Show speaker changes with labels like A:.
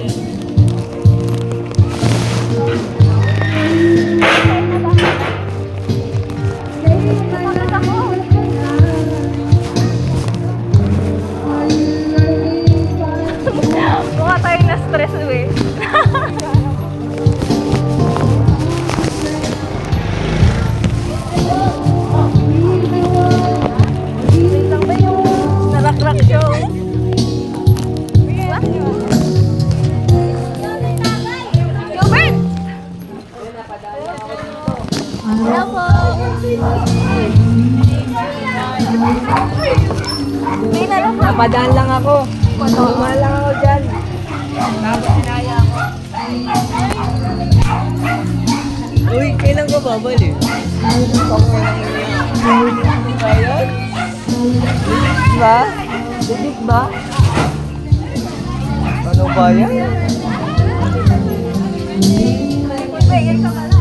A: Mukha tayo na-stress eh. Wait lang ba yung narakrak yung... Gilbert! Hello po!
B: Napadaan lang ako. Dumaan lang ako dyan. Tapos sinaya ako. Uy, kailan ka babalik? Ayan? Libig ba? Libig ba? Ano ba yan?
A: Yan ka pala.